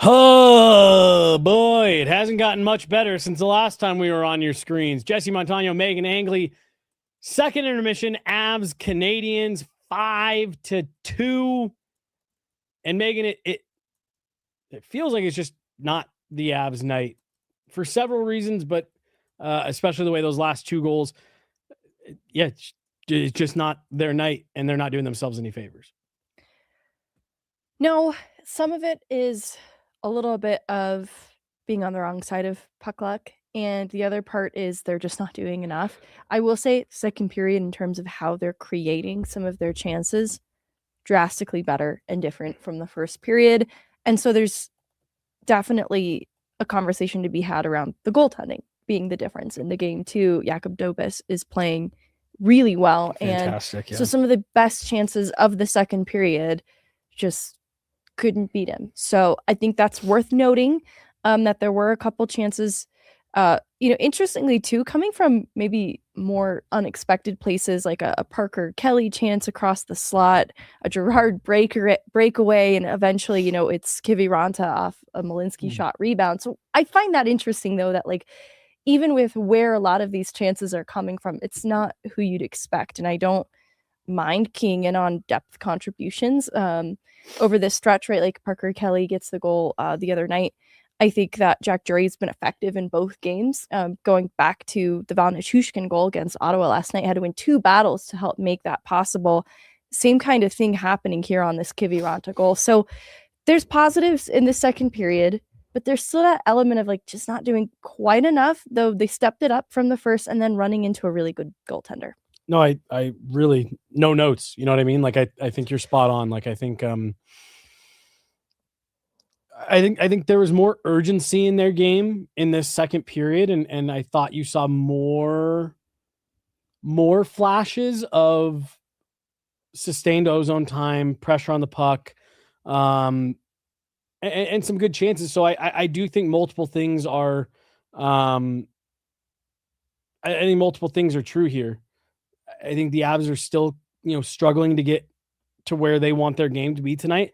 Oh boy, it hasn't gotten much better since the last time we were on your screens. Jesse Montano, Meghan Angley, second intermission, Avs, Canadiens, 5-2. And Megan, it feels like it's just not the Avs night for several reasons, but especially the way those last two goals, it's just not their night, and they're not doing themselves any favors. No, some of it is a little bit of being on the wrong side of puck luck, and the other part is they're just not doing enough. I will say second period in terms of how they're creating some of their chances, drastically better and different from the first period. And so there's definitely a conversation to be had around the goaltending being the difference in the game too. Jakub Dobes is playing really well. Fantastic, and yeah. so some of the best chances of the second period just couldn't beat him. So I think that's worth noting, that there were a couple chances, interestingly too, coming from maybe more unexpected places, like a Parker Kelly chance across the slot, a Gerard breakaway, and eventually, it's Kiviranta off a Malinsky shot rebound. So I find that interesting, though, that like even with where a lot of these chances are coming from, it's not who you'd expect. And I don't mind keying in on depth contributions over this stretch, right? Like Parker Kelly gets the goal the other night. I think that Jack Drury's been effective in both games. Going back to the Val Nichushkin goal against Ottawa last night, had to win 2 battles to help make that possible. Same kind of thing happening here on this Kiviranta goal. So there's positives in the second period, but there's still that element of like just not doing quite enough, though they stepped it up from the first and then running into a really good goaltender. No, I really no notes. You know what I mean? Like I think you're spot on. Like I think there was more urgency in their game in this second period, and I thought you saw more flashes of sustained ozone time, pressure on the puck, and some good chances. So I do think multiple things are, I think multiple things are true here. I think the Avs are still, struggling to get to where they want their game to be tonight.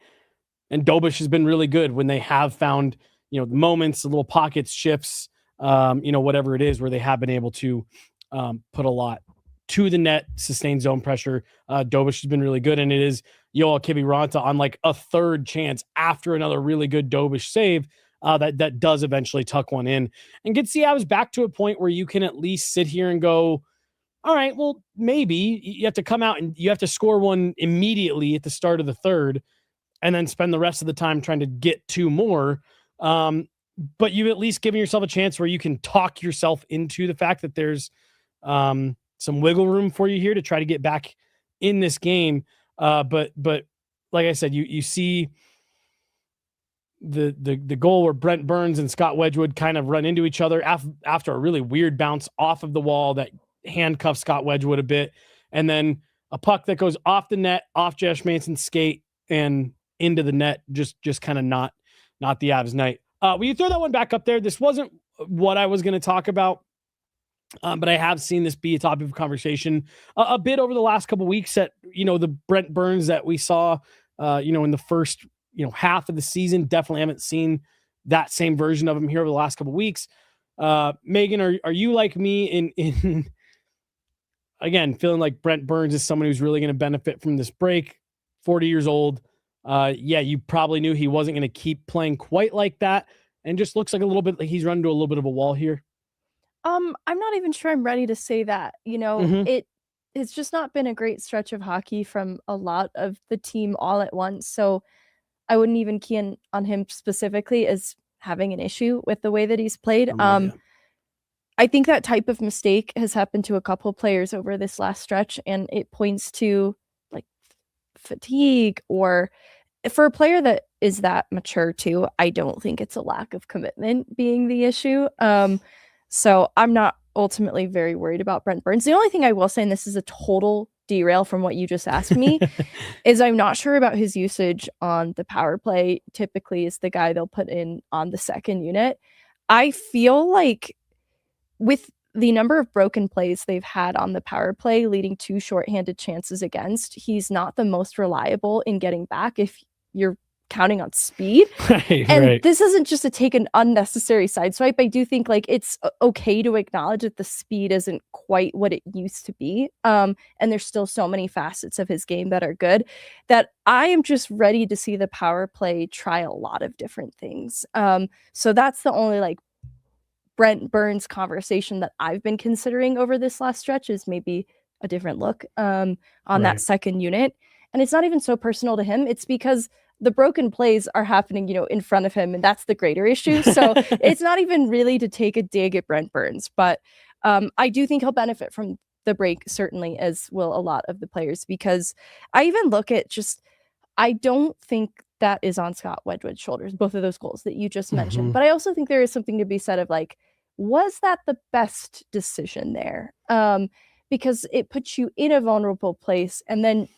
And Dobish has been really good when they have found, the moments, the little pockets, shifts, whatever it is, where they have been able to put a lot to the net, sustain zone pressure. Dobish has been really good, and it is Yoel Kiviranta on like a third chance after another really good Dobish save that does eventually tuck one in and gets the Avs back to a point where you can at least sit here and go, all right, well, maybe you have to come out and you have to score one immediately at the start of the third and then spend the rest of the time trying to get 2 more. But you've at least given yourself a chance where you can talk yourself into the fact that there's some wiggle room for you here to try to get back in this game. But like I said, you see the goal where Brent Burns and Scott Wedgwood kind of run into each other after a really weird bounce off of the wall that handcuffs Scott Wedgwood a bit, and then a puck that goes off the net, off Josh Manson's skate and into the net. Just kind of not the Avs night. Will you throw that one back up there? This wasn't what I was going to talk about, but I have seen this be a topic of conversation a bit over the last couple of weeks. At the Brent Burns that we saw, in the first half of the season, definitely haven't seen that same version of him here over the last couple of weeks. Megan, are you like me in again, feeling like Brent Burns is someone who's really going to benefit from this break? 40 years old. You probably knew he wasn't going to keep playing quite like that, and just looks like a little bit like he's run into a little bit of a wall here. I'm not even sure I'm ready to say that. It's just not been a great stretch of hockey from a lot of the team all at once. So I wouldn't even key in on him specifically as having an issue with the way that he's played. I think that type of mistake has happened to a couple players over this last stretch, and it points to like fatigue, or for a player that is that mature too, I don't think it's a lack of commitment being the issue. So I'm not ultimately very worried about Brent Burns. The only thing I will say, and this is a total derail from what you just asked me, is I'm not sure about his usage on the power play. Typically is the guy they'll put in on the second unit. I feel like with the number of broken plays they've had on the power play leading to shorthanded chances against, he's not the most reliable in getting back. If you're counting on speed. And this isn't just to take an unnecessary sideswipe. I do think like it's okay to acknowledge that the speed isn't quite what it used to be. And there's still so many facets of his game that are good that I am just ready to see the power play try a lot of different things. So that's the only like Brent Burns conversation that I've been considering over this last stretch, is maybe a different look on that second unit. And it's not even so personal to him. It's because the broken plays are happening, in front of him, and that's the greater issue. So it's not even really to take a dig at Brent Burns, but I do think he'll benefit from the break, certainly, as will a lot of the players, because I even look at I don't think that is on Scott Wedgewood's shoulders, both of those goals that you just mentioned. But I also think there is something to be said of like, was that the best decision there? Because it puts you in a vulnerable place, and then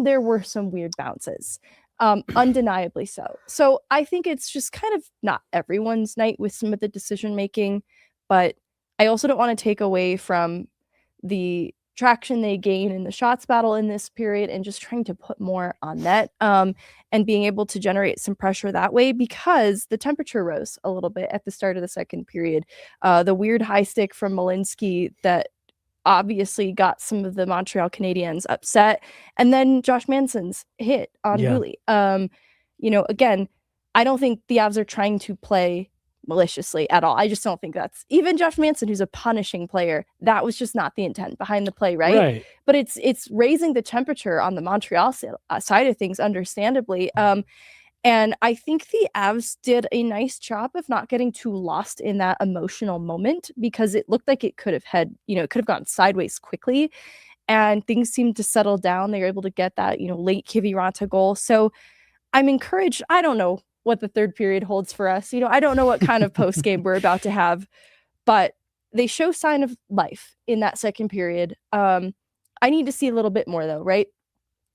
there were some weird bounces. Undeniably so. So I think it's just kind of not everyone's night with some of the decision making, but I also don't want to take away from the traction they gain in the shots battle in this period and just trying to put more on net and being able to generate some pressure that way, because the temperature rose a little bit at the start of the second period. The weird high stick from Malinsky that obviously got some of the Montreal Canadiens upset. And then Josh Manson's hit on Hooley. Again, I don't think the Avs are trying to play maliciously at all. I just don't think that's, even Josh Manson, who's a punishing player, that was just not the intent behind the play, right? But it's raising the temperature on the Montreal side of things, understandably. And I think the Avs did a nice job of not getting too lost in that emotional moment, because it looked like it could have gone sideways quickly, and things seemed to settle down. They were able to get that, late Kiviranta goal. So I'm encouraged. I don't know what the third period holds for us. I don't know what kind of post game we're about to have, but they show sign of life in that second period. I need to see a little bit more though, right?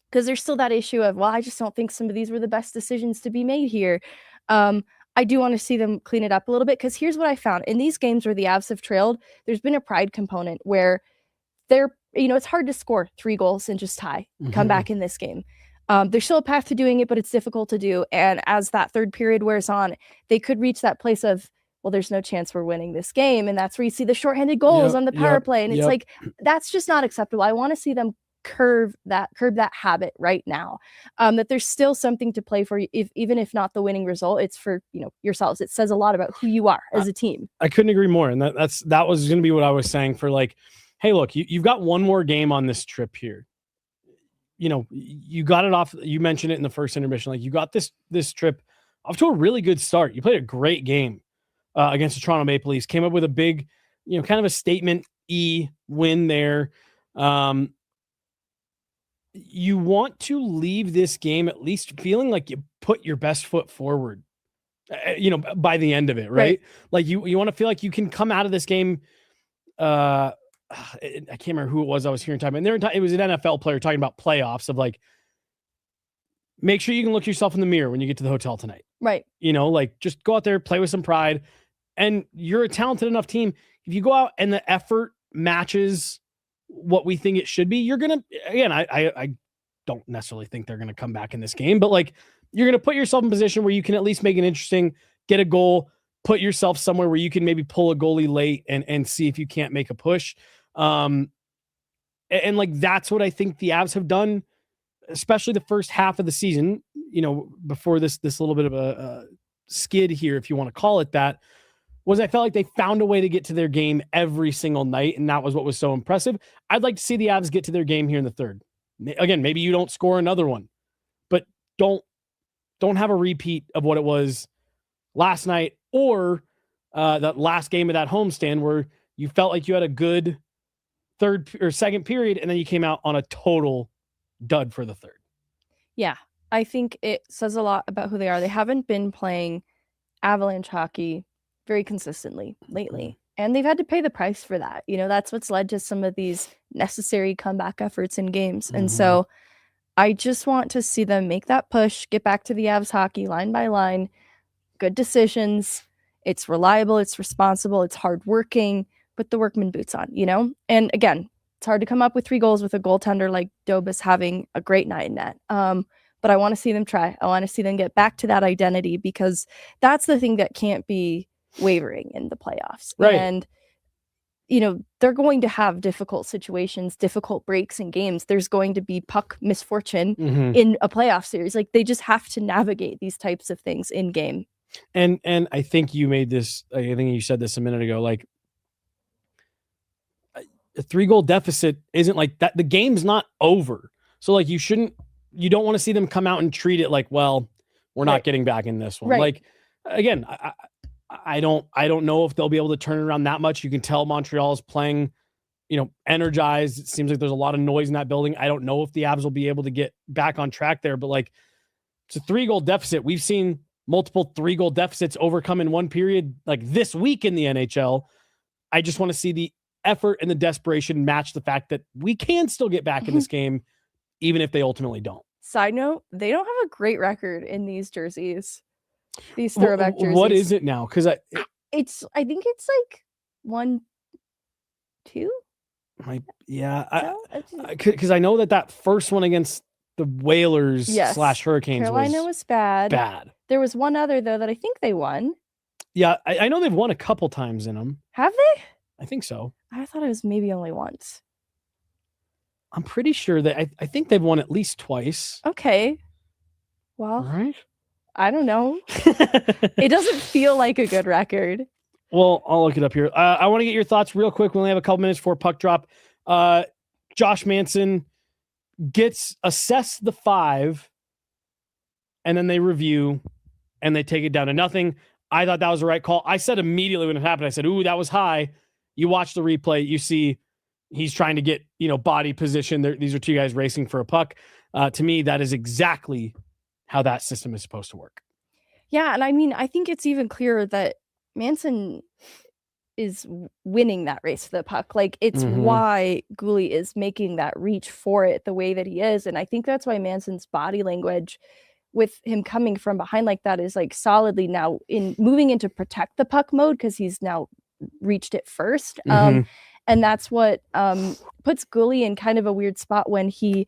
Because there's still that issue of, well, I just don't think some of these were the best decisions to be made here. I do want to see them clean it up a little bit, because here's what I found. In these games where the Avs have trailed, there's been a pride component where it's hard to score 3 goals and just tie, come back in this game. There's still a path to doing it, but it's difficult to do. And as that third period wears on, they could reach that place of, well, there's no chance we're winning this game. And that's where you see the shorthanded goals on the power play. And it's like, that's just not acceptable. I want to see them curb that habit right now. That there's still something to play for, even if not the winning result, it's for yourselves. It says a lot about who you are as a team. I couldn't agree more. And that was going to be what I was saying for like, hey, look, you've got one more game on this trip here. You got it off. You mentioned it in the first intermission. Like, you got this trip off to a really good start. You played a great game against the Toronto Maple Leafs. Came up with a big, kind of a statement win there. You want to leave this game at least feeling like you put your best foot forward, by the end of it, right? Like you want to feel like you can come out of this game. I can't remember who it was I was hearing talking about. It was an NFL player talking about playoffs, of like, make sure you can look yourself in the mirror when you get to the hotel tonight. Right. Like, just go out there, play with some pride. And you're a talented enough team. If you go out and the effort matches what we think it should be, you're going to, again, I don't necessarily think they're going to come back in this game, but like, you're going to put yourself in a position where you can at least make it interesting, get a goal, put yourself somewhere where you can maybe pull a goalie late and see if you can't make a push. And like, that's what I think the Avs have done, especially the first half of the season, before this little bit of a skid here, if you want to call it that, was I felt like they found a way to get to their game every single night. And that was what was so impressive. I'd like to see the Avs get to their game here in the third. Again, maybe you don't score another one, but don't have a repeat of what it was last night, or that last game of that homestand where you felt like you had a good third or second period, and then you came out on a total dud for the third. Yeah, I think it says a lot about who they are. They haven't been playing Avalanche hockey very consistently lately, and they've had to pay the price for that. That's what's led to some of these necessary comeback efforts in games. And so I just want to see them make that push, get back to the Avs hockey line by line, good decisions. It's reliable, it's responsible, it's hardworking, put the workman boots on, And again, it's hard to come up with 3 goals with a goaltender like Dobas having a great night in net. But but I want to see them try. I want to see them get back to that identity, because that's the thing that can't be wavering in the playoffs. Right. And, you know, they're going to have difficult situations, difficult breaks in games. There's going to be puck misfortune in a playoff series. Like, they just have to navigate these types of things in game. And I think you made this, I think you said this a minute ago, like, a 3-goal deficit isn't like that. The game's not over. So like, you don't want to see them come out and treat it like, well, we're not getting back in this one. Like, again, I don't know if they'll be able to turn it around that much. You can tell Montreal is playing, you know, energized. It seems like there's a lot of noise in that building. I don't know if the Avs will be able to get back on track there, but like, it's a 3-goal deficit. We've seen multiple 3-goal deficits overcome in one period, like this week in the NHL. I just want to see the effort and the desperation match the fact that we can still get back in this game, even if they ultimately don't. Side note, they don't have a great record in these jerseys. These throwback jerseys. What is it now? Because I think it's like 1-2. Because I know that first one against the Whalers / Hurricanes Carolina was bad. There was one other though that I think they won. Yeah, I know they've won a couple times in them. Have they? I think so. I thought it was maybe only once. I'm pretty sure that I think they've won at least twice. Okay. Well, right. I don't know. It doesn't feel like a good record. Well, I'll look it up here. I want to get your thoughts real quick. We only have a couple minutes for puck drop. Josh Manson gets assessed the 5, and then they review, and they take it down to nothing. I thought that was the right call. I said immediately when it happened, I said, ooh, that was high. You watch the replay, you see he's trying to get, body position. These are two guys racing for a puck. To me, that is exactly how that system is supposed to work. Yeah, and I mean, I think it's even clearer that Manson is winning that race for the puck. Like, it's why Guhle is making that reach for it the way that he is. And I think that's why Manson's body language with him coming from behind like that is like solidly now in moving into protect the puck mode, because he's now reached it first. And that's what puts Guhle in kind of a weird spot when he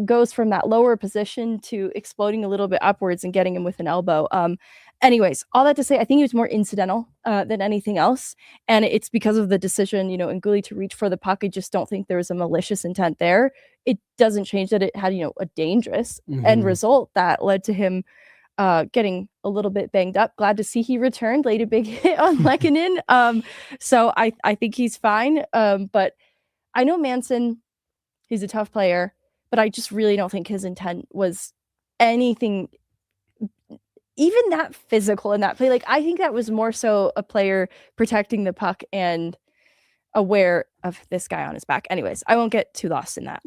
goes from that lower position to exploding a little bit upwards and getting him with an elbow. Anyways, all that to say, I think he was more incidental than anything else. And it's because of the decision, in Guhle to reach for the puck. I just don't think there was a malicious intent there. It doesn't change that it had, a dangerous end result that led to him getting a little bit banged up. Glad to see he returned, laid a big hit on Lehkonen. So I think he's fine. But I know Manson, he's a tough player, but I just really don't think his intent was anything even that physical in that play. Like, I think that was more so a player protecting the puck and aware of this guy on his back. Anyways, I won't get too lost in that.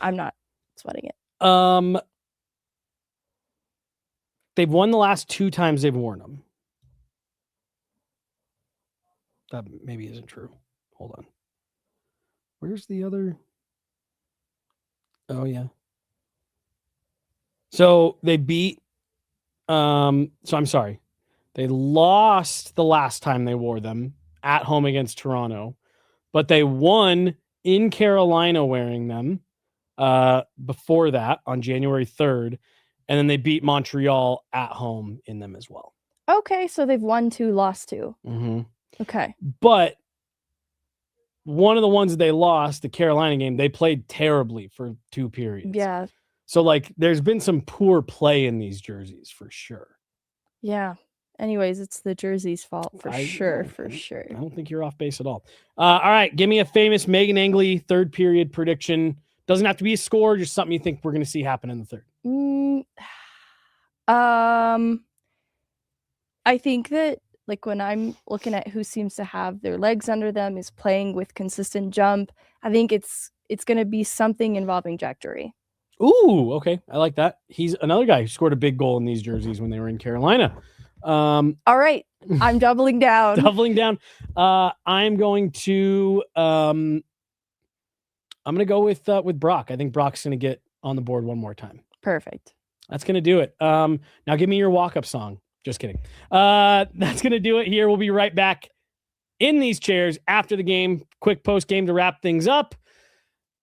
I'm not sweating it. They've won the last 2 times they've worn them. That maybe isn't true. Hold on. Where's the other? Oh, yeah. So they beat. So I'm sorry. They lost the last time they wore them at home against Toronto, but they won in Carolina wearing them before that on January 3rd. And then they beat Montreal at home in them as well. Okay, so they've won 2, lost 2. Okay. But one of the ones that they lost, the Carolina game, they played terribly for 2 periods. Yeah. So, like, there's been some poor play in these jerseys for sure. Yeah. Anyways, it's the jersey's fault for sure. I don't think you're off base at all. All right, give me a famous Meghan Angley 3rd period prediction. Doesn't have to be a score, just something you think we're going to see happen in the 3rd. I think that, like, when I'm looking at who seems to have their legs under them, is playing with consistent jump, I think it's going to be something involving Jack Drury. Ooh, okay. I like that. He's another guy who scored a big goal in these jerseys when they were in Carolina. All right. I'm doubling down. I'm going to go with Brock. I think Brock's going to get on the board one more time. Perfect. That's going to do it. Now give me your walk-up song. Just kidding. That's going to do it here. We'll be right back in these chairs after the game. Quick post-game to wrap things up.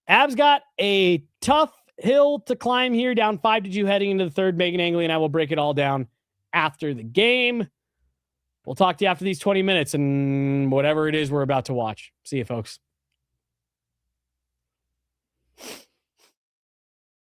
Avs got a tough hill to climb here, down 5-2 heading into the third. Meghan Angley and I will break it all down after the game. We'll talk to you after these 20 minutes and whatever it is we're about to watch. See you, folks.